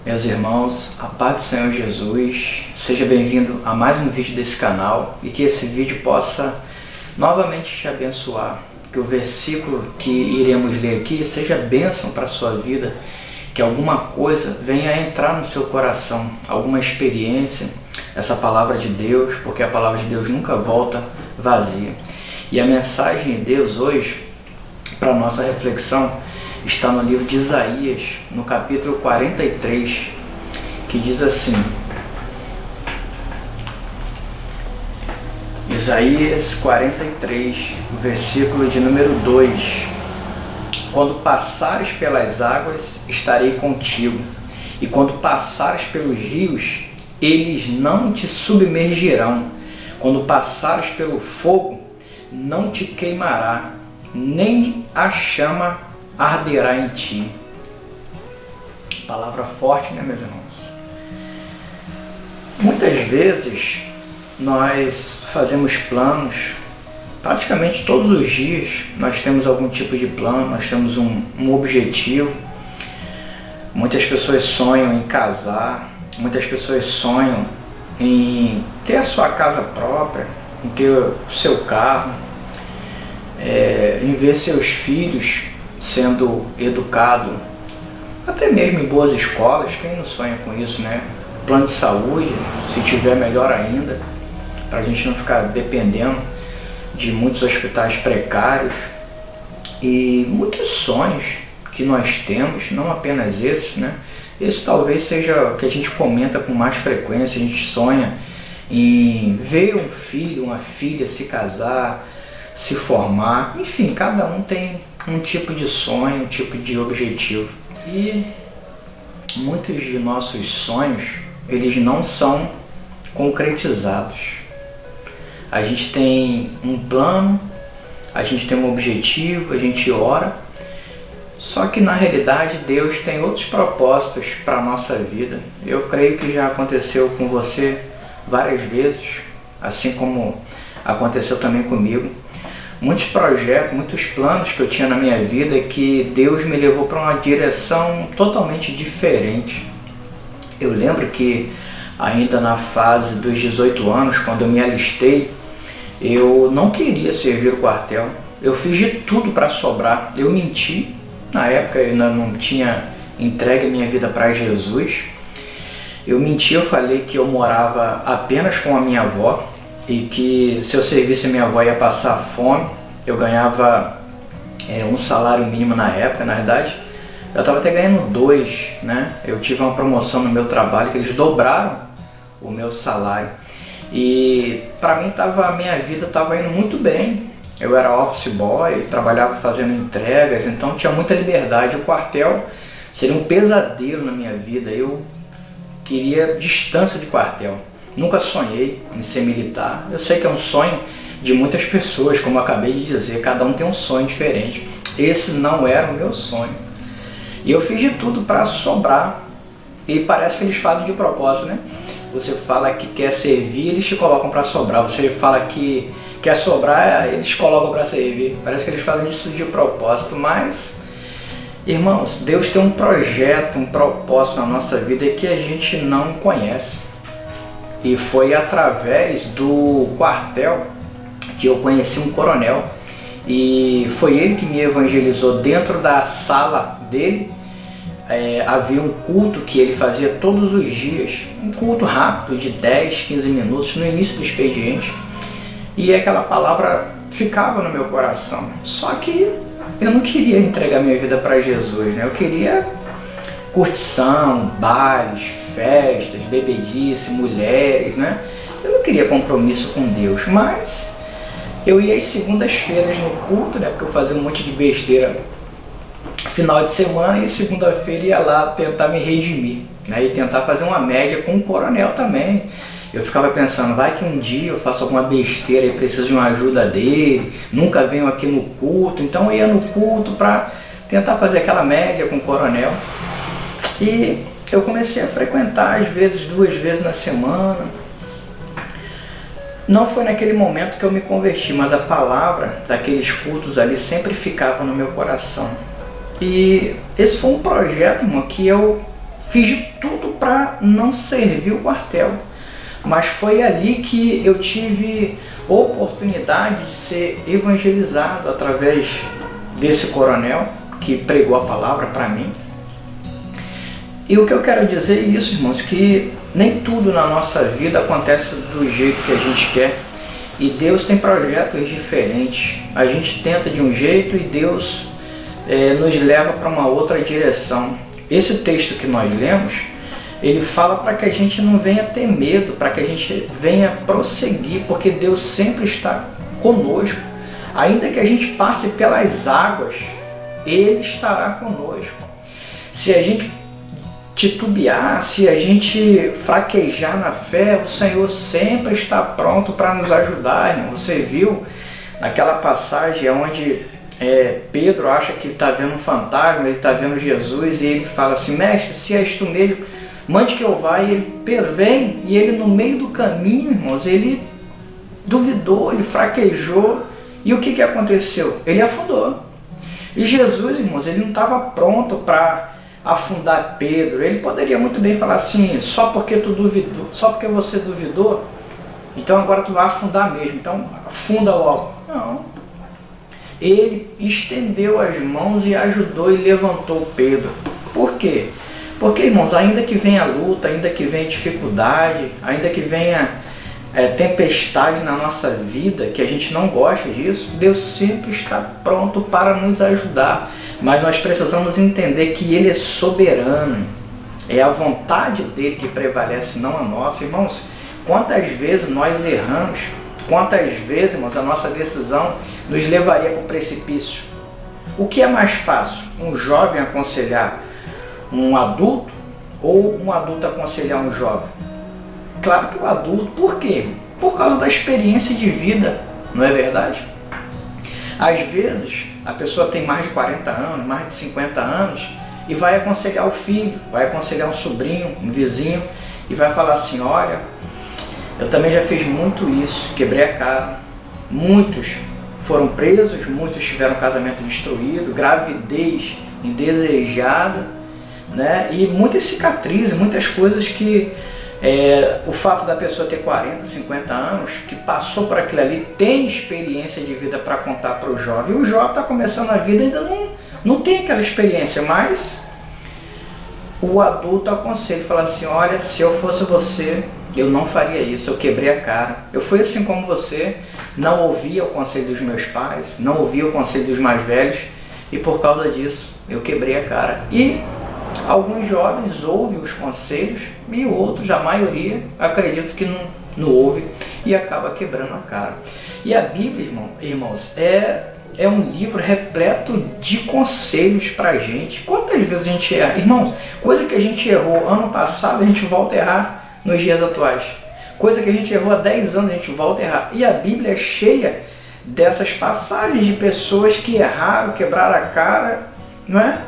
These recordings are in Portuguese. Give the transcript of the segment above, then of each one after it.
Meus irmãos, a paz do Senhor Jesus, seja bem-vindo a mais um vídeo desse canal e que esse vídeo possa novamente te abençoar, que o versículo que iremos ler aqui seja bênção para a sua vida, que alguma coisa venha entrar no seu coração, alguma experiência, essa palavra de Deus, porque a palavra de Deus nunca volta vazia. E a mensagem de Deus hoje, para a nossa reflexão, está no livro de Isaías, no capítulo 43, que diz assim: Isaías 43, versículo de número 2: Quando passares pelas águas, estarei contigo, e quando passares pelos rios, eles não te submergirão. Quando passares pelo fogo, não te queimará, nem a chama arderá em ti. Palavra forte, né, meus irmãos? Muitas vezes nós fazemos planos, praticamente todos os dias nós temos algum tipo de plano, nós temos um objetivo. Muitas pessoas sonham em casar, muitas pessoas sonham em ter a sua casa própria, em ter o seu carro, em ver seus filhos sendo educado, até mesmo em boas escolas. Quem não sonha com isso, né? Plano de saúde, se tiver, melhor ainda, para a gente não ficar dependendo de muitos hospitais precários. E muitos sonhos que nós temos, não apenas esses, né? Esse talvez seja o que a gente comenta com mais frequência. A gente sonha em ver um filho, uma filha se casar, se formar, enfim, cada um tem um tipo de sonho, um tipo de objetivo. E muitos de nossos sonhos, eles não são concretizados. A gente tem um plano, a gente tem um objetivo, a gente ora, só que na realidade Deus tem outros propósitos para a nossa vida. Eu creio que já aconteceu com você várias vezes, assim como aconteceu também comigo. Muitos projetos, muitos planos que eu tinha na minha vida, que Deus me levou para uma direção totalmente diferente. Eu lembro que ainda na fase dos 18 anos, quando eu me alistei, eu não queria servir o quartel. Eu fiz de tudo para sobrar. Eu menti. Na época eu ainda não tinha entregue a minha vida para Jesus. Eu menti, eu falei que eu morava apenas com a minha avó e que se eu servisse a minha avó ia passar fome. Eu ganhava um salário mínimo na época, na verdade eu estava até ganhando 2, né? Eu tive uma promoção no meu trabalho que eles dobraram o meu salário e para mim a minha vida estava indo muito bem. Eu era office boy, trabalhava fazendo entregas, então tinha muita liberdade. O quartel seria um pesadelo na minha vida. Eu queria distância de quartel. Nunca sonhei em ser militar. Eu sei que é um sonho de muitas pessoas, como eu acabei de dizer, cada um tem um sonho diferente. Esse não era o meu sonho. E eu fiz de tudo para sobrar. E parece que eles fazem de propósito, né? Você fala que quer servir, eles te colocam para sobrar. Você fala que quer sobrar, eles colocam para servir. Parece que eles fazem isso de propósito, mas, irmãos, Deus tem um projeto, um propósito na nossa vida que a gente não conhece. E foi através do quartel que eu conheci um coronel. E foi ele que me evangelizou. Dentro da sala dele havia um culto que ele fazia todos os dias. Um culto rápido de 10, 15 minutos no início do expediente. E aquela palavra ficava no meu coração. Só que eu não queria entregar minha vida para Jesus, né? Eu queria curtição, bailes, festas, bebedice, mulheres, né? Eu não queria compromisso com Deus, mas eu ia às segundas-feiras no culto, né? Porque eu fazia um monte de besteira final de semana, e segunda-feira ia lá tentar me redimir, né? E tentar fazer uma média com o coronel também. Eu ficava pensando, vai que um dia eu faço alguma besteira e preciso de uma ajuda dele, nunca venho aqui no culto, então eu ia no culto para tentar fazer aquela média com o coronel. E eu comecei a frequentar, às vezes 2 vezes na semana. Não foi naquele momento que eu me converti, mas a palavra daqueles cultos ali sempre ficava no meu coração. E esse foi um projeto, irmão, que eu fiz de tudo para não servir o quartel. Mas foi ali que eu tive oportunidade de ser evangelizado através desse coronel que pregou a palavra para mim. E o que eu quero dizer é isso, irmãos, que nem tudo na nossa vida acontece do jeito que a gente quer. E Deus tem projetos diferentes. A gente tenta de um jeito e Deus nos leva para uma outra direção. Esse texto que nós lemos, ele fala para que a gente não venha ter medo, para que a gente venha prosseguir, porque Deus sempre está conosco. Ainda que a gente passe pelas águas, Ele estará conosco. Se a gente titubear, se a gente fraquejar na fé, o Senhor sempre está pronto para nos ajudar, irmão. Você viu naquela passagem onde Pedro acha que está vendo um fantasma, ele está vendo Jesus, e ele fala assim: mestre, se és tu mesmo, mande que eu vá. E ele, Pedro, vem. E ele, no meio do caminho, irmãos, ele duvidou, ele fraquejou. E o que aconteceu? Ele afundou. E Jesus, irmãos, ele não estava pronto para afundar Pedro. Ele poderia muito bem falar assim: só porque tu duvidou, só porque você duvidou, então agora tu vai afundar mesmo, então afunda logo. Não. Ele estendeu as mãos e ajudou e levantou Pedro. Por quê? Porque, irmãos, ainda que venha luta, ainda que venha dificuldade, ainda que venha tempestade na nossa vida, que a gente não gosta disso, Deus sempre está pronto para nos ajudar. Mas nós precisamos entender que Ele é soberano. É a vontade dEle que prevalece, não a nossa. Irmãos, quantas vezes nós erramos, quantas vezes, irmãos, a nossa decisão nos levaria para o precipício. O que é mais fácil? Um jovem aconselhar um adulto ou um adulto aconselhar um jovem? Claro que o adulto. Por quê? Por causa da experiência de vida, não é verdade? Às vezes, a pessoa tem mais de 40 anos, mais de 50 anos, e vai aconselhar o filho, vai aconselhar um sobrinho, um vizinho, e vai falar assim: olha, eu também já fiz muito isso, quebrei a cara, muitos foram presos, muitos tiveram casamento destruído, gravidez indesejada, né? E muitas cicatrizes, muitas coisas que o fato da pessoa ter 40, 50 anos, que passou por aquilo ali, tem experiência de vida para contar para o jovem. E o jovem está começando a vida e ainda não tem aquela experiência, mas o adulto aconselha, fala assim: olha, se eu fosse você, eu não faria isso, eu quebrei a cara. Eu fui assim como você, não ouvia o conselho dos meus pais, não ouvia o conselho dos mais velhos, e por causa disso eu quebrei a cara. E alguns jovens ouvem os conselhos e outros, a maioria, acredito que não ouve e acaba quebrando a cara. E a Bíblia, irmãos, é um livro repleto de conselhos pra gente. Quantas vezes a gente erra? Irmãos, coisa que a gente errou ano passado, a gente volta a errar nos dias atuais. Coisa que a gente errou há 10 anos, a gente volta a errar. E a Bíblia é cheia dessas passagens de pessoas que erraram, quebraram a cara, não é?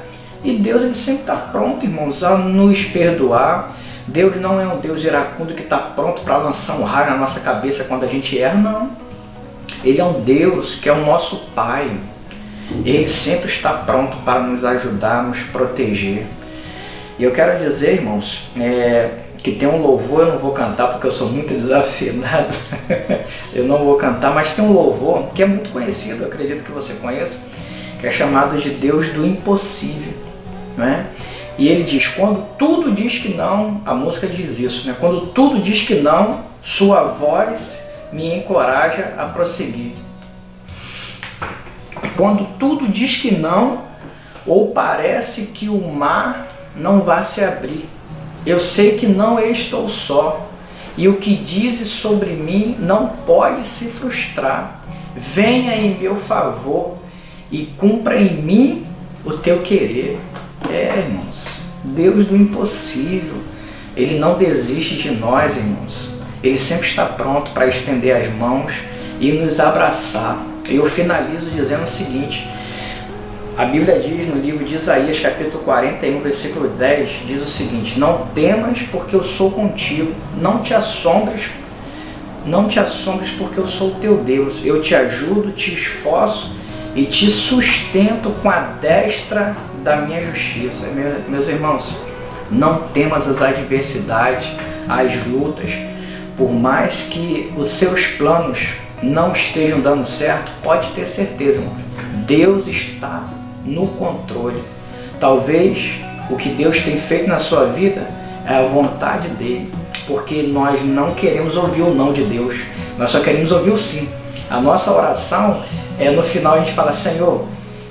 E Deus, ele sempre está pronto, irmãos, a nos perdoar. Deus não é um Deus iracundo que está pronto para lançar um raio na nossa cabeça quando a gente erra, não. Ele é um Deus que é o nosso Pai. Ele sempre está pronto para nos ajudar, nos proteger. E eu quero dizer, irmãos, que tem um louvor, eu não vou cantar porque eu sou muito desafinado. Eu não vou cantar, mas tem um louvor que é muito conhecido, eu acredito que você conheça, que é chamado de Deus do Impossível, né? E ele diz: quando tudo diz que não, a música diz isso, né? Quando tudo diz que não, sua voz me encoraja a prosseguir. Quando tudo diz que não, ou parece que o mar não vai se abrir, eu sei que não estou só, e o que dizes sobre mim não pode se frustrar. Venha em meu favor e cumpra em mim o teu querer. Irmãos, Deus do impossível, Ele não desiste de nós, irmãos. Ele sempre está pronto para estender as mãos e nos abraçar. Eu finalizo dizendo o seguinte: a Bíblia diz no livro de Isaías, capítulo 41, versículo 10, diz o seguinte: não temas, porque eu sou contigo, não te assombres porque eu sou o teu Deus. Eu te ajudo, te esforço e te sustento com a destra da minha justiça. Meus irmãos, Não temas as adversidades, as lutas. Por mais que os seus planos não estejam dando certo, pode ter certeza, irmão. Deus está no controle. Talvez o que Deus tem feito na sua vida é a vontade dele, porque nós não queremos ouvir o não de Deus, nós só queremos ouvir o sim. A nossa oração é no final a gente fala: Senhor,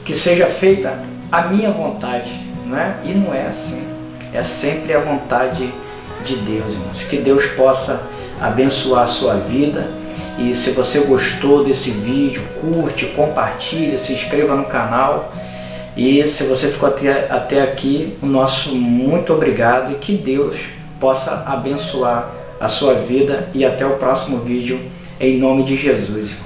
que seja feita a minha vontade, não é? E não é assim, é sempre a vontade de Deus, irmãos. Que Deus possa abençoar a sua vida. E se você gostou desse vídeo, curte, compartilha, se inscreva no canal. E se você ficou até aqui, o nosso muito obrigado, e que Deus possa abençoar a sua vida. E até o próximo vídeo, em nome de Jesus.